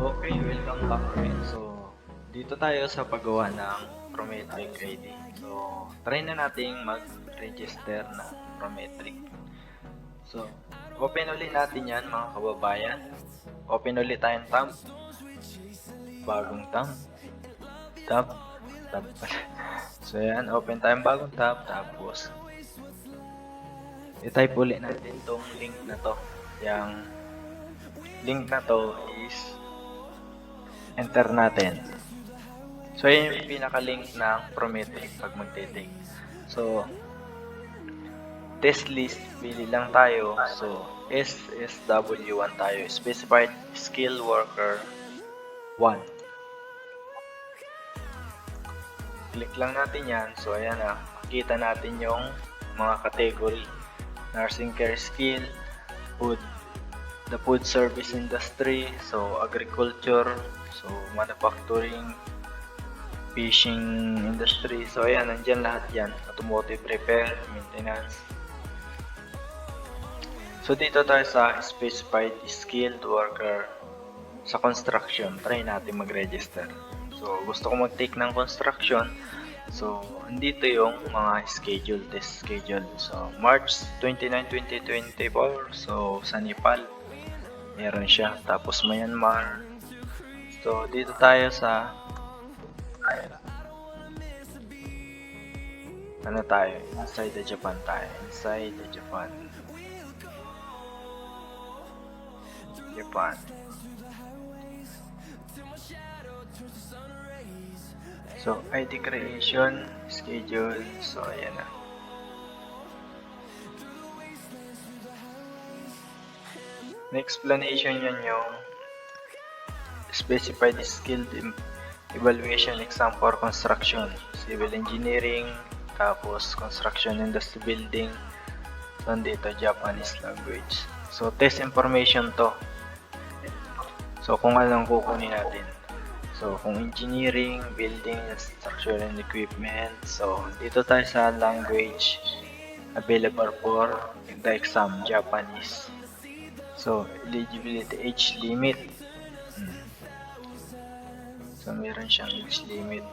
Okay, welcome back ulit. So, dito tayo sa paggawa ng Prometric ID. So, try na nating mag-register ng Prometric. So, open ulit natin yan mga kababayan. Open ulit tayong tab. Bagong tab. Tab. Tab. So, yan. Open tayong bagong tab. Tapos, i-type ulit natin tong link na to. Yung link na to is enter natin. So, yun yung pinaka-link ng Prometric pag magte-take. So, test list, pili lang tayo. So, SSW1 tayo. Specified Skill Worker 1. Click lang natin yan. So, ayan na. Makikita natin yung mga category. Nursing care skill, the food service industry, so agriculture, so manufacturing, fishing industry. So ayan, nandyan lahat yan. Automotive repair, maintenance. So dito tayo sa specified skilled worker sa construction. Try natin mag-register. So gusto ko mag-take ng construction. So andito yung mga schedule, test schedule. So March 29, 2024. So sa Nepal meron siya. Tapos Myanmar. So dito tayo sa ano tayo? Inside the Japan tayo. Inside the Japan. So, ID creation, schedule. So, ayan na. Next explanation yan yung specified skilled evaluation exam for construction, civil engineering, tapos construction industry building. So, dito Japanese language. So, test information to. So, kung anong kukunin natin. So, kung engineering, building, structure and equipment. So, dito tayo sa language available for the exam, Japanese. So, eligibility age limit. So, meron siyang age limit.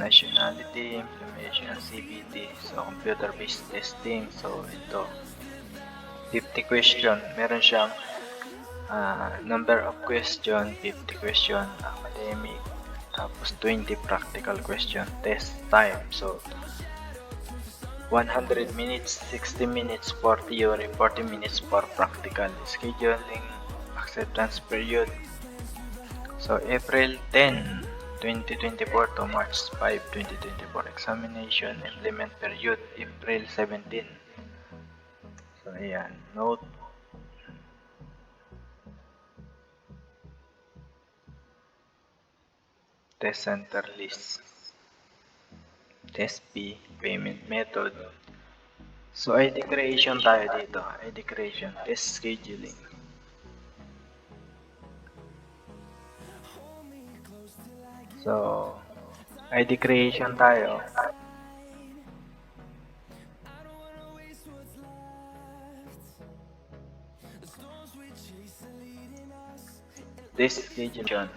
Nationality, implementation, CBT. So, computer-based testing. So, ito. 50 question. Meron siyang number of question, 50 question academic, tapos 20 practical question. Test time, so 100 minutes, 60 minutes for theory, 40 minutes for practical. Scheduling, acceptance period, so April 10, 2024 to March 5, 2024. Examination, implement period, April 17. So ayan, note. Test center list. Test fee, payment method. So ID creation tayo dito. ID creation, test scheduling. So ID creation tayo. Test scheduling.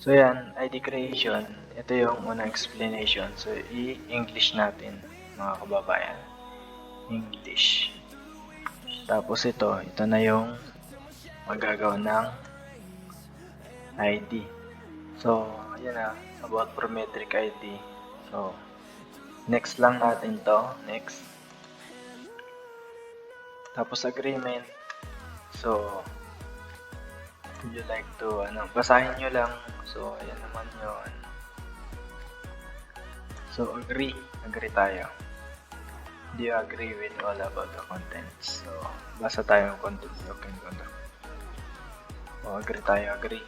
So yan, ID creation, ito yung unang explanation. So i-English natin mga kababayan. English. Tapos ito na yung magagawa ng ID. So, yan na, about Prometric ID. So, next lang natin to. Next. Tapos agreement. So, would you like to, basahin nyo lang. So, ayan naman yun. So, agree tayo. Do you agree with all about the contents? So, basa tayo ng content. Okay, content. So, agree.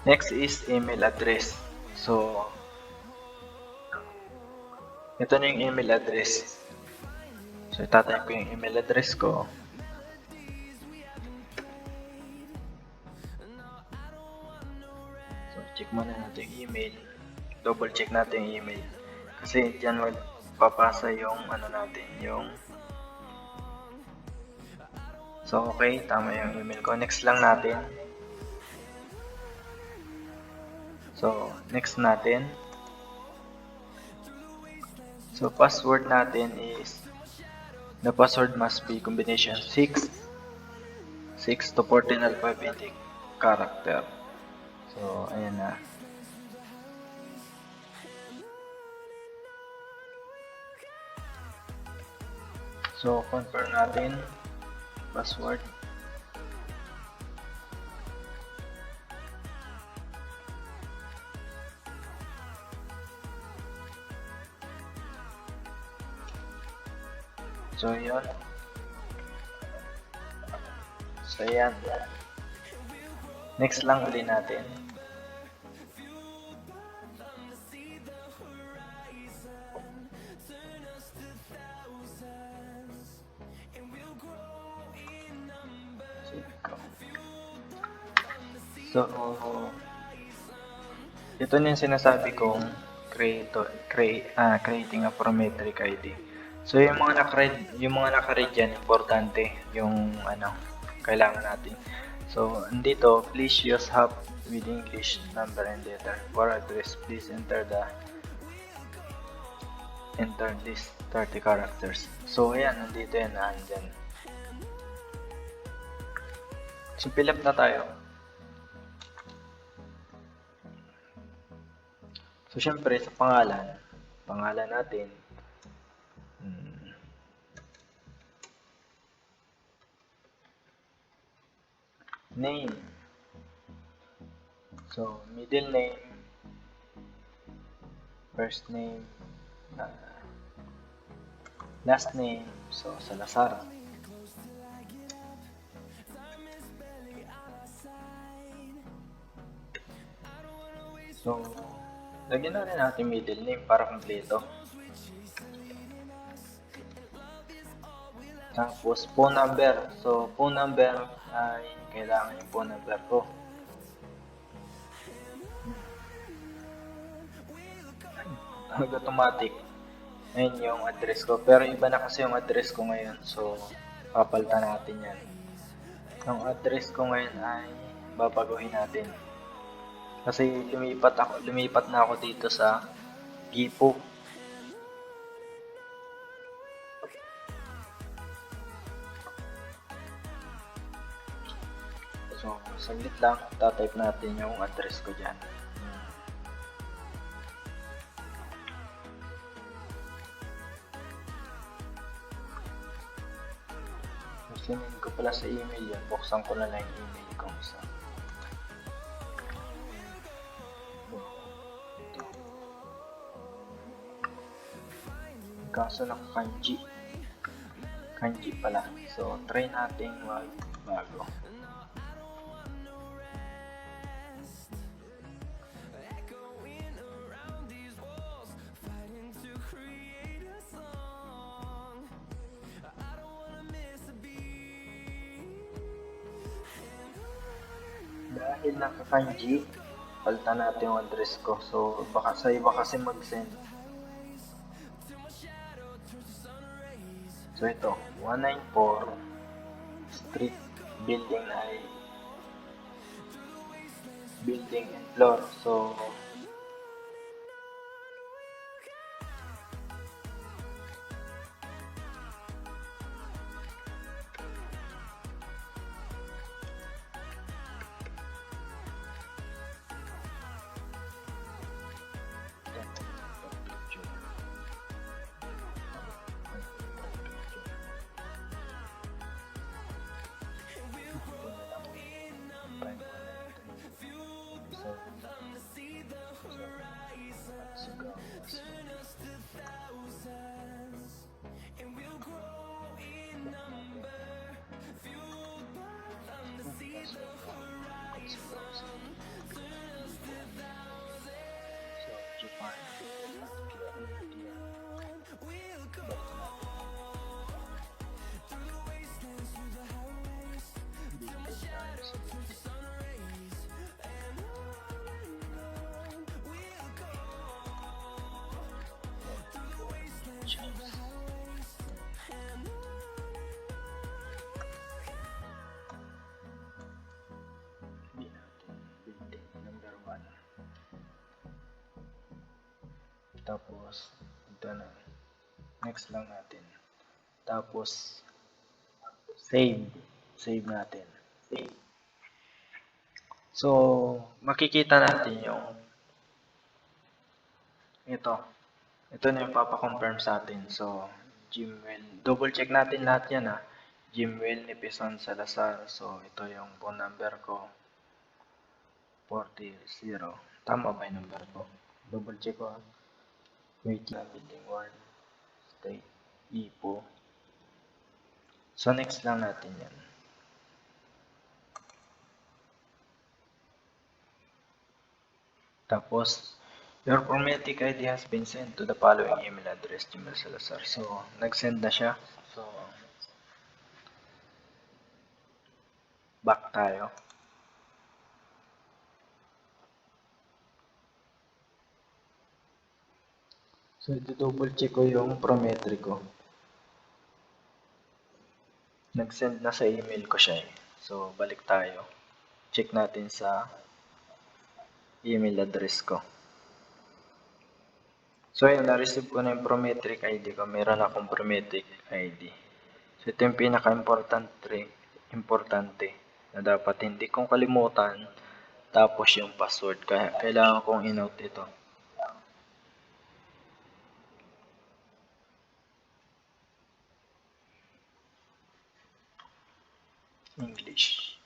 Next is email address. So, ito na yung email address. So, itatype ko yung email address ko. Check muna natin yung email. Double check natin yung email. Kasi dyan magpapasa yung natin, yung So, okay, tama yung email ko. Next lang natin. So, next natin. So, password natin is, the password must be combination 6 to 14 alphabetic character. So, ayan na. So, confirm natin password. So, yun. So, yan. Next lang ulit natin. So, ito na yung sinasabi kong creating a parametric ID. So, yung mga naka-read dyan, importante yung kailangan natin. So, andito, please use hub with English number and letter. For address, please enter these 30 characters. So, ayan, nandito yan, andyan. So, fill up na tayo. So, syempre, sa pangalan natin, name. So, middle name, first name, last name, so Salazar. So, lagyan na rin natin middle name para kompleto. Tapos, phone number. So, phone number ay kailangan yung phone number ko. Automatic. Ayun yung address ko. Pero iba na kasi yung address ko ngayon. So, papalitan natin yan. Yung address ko ngayon ay babaguhin natin. Kasi lumipat na ako dito sa Gipo. So, saglit lang, tatype natin yung address ko dyan. Sinend ko pala sa email yan. Buksan ko na lang yung email ko isa. Kaso ng kanji pala. So, try natin magbago. Dahil naka-kanji, palitan natin yung address ko. So, baka sa iba kasi mag-send. So, ito, 194 Street, building ay building and floor. So, Tapos, ito na. Next lang natin. Tapos, save. Save natin. So, makikita natin yung ito. Ito na yung papakonfirm sa atin. So, Gmail. Double check natin lahat yan ha. Gmail ni Pison Salazar. So, ito yung phone number ko. 40. Tama ba yung number ko? Double check ko ha. Wait lang. Building 1. State. Ipo. So, next lang natin yan. Tapos, your Prometic ID has been sent to the following email address, Gmail Salazar. So, nag-send na siya. So, back tayo. So, double check ko yung Prometric ko. Nag-send na sa email ko siya eh. So, balik tayo. Check natin sa email address ko. So, yun, na-receive ko na yung Prometric ID ko. Meron akong Prometric ID. So, ito yung pinaka-importante na dapat hindi kong kalimutan. Tapos yung password. Kaya kailangan kong in-note ito. English.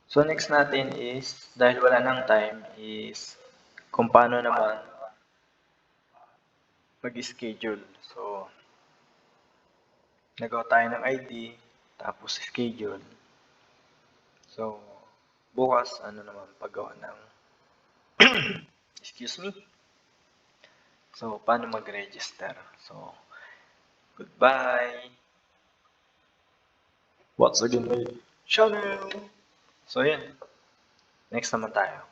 So, next natin is, dahil wala nang time, is kung paano naman mag-schedule. So, nagawa tayo ng ID, tapos schedule. So, bukas, ano naman, paggawa ng excuse me. So, paano mag-register? So, goodbye! Once again, my channel! So, yun. Next naman tayo.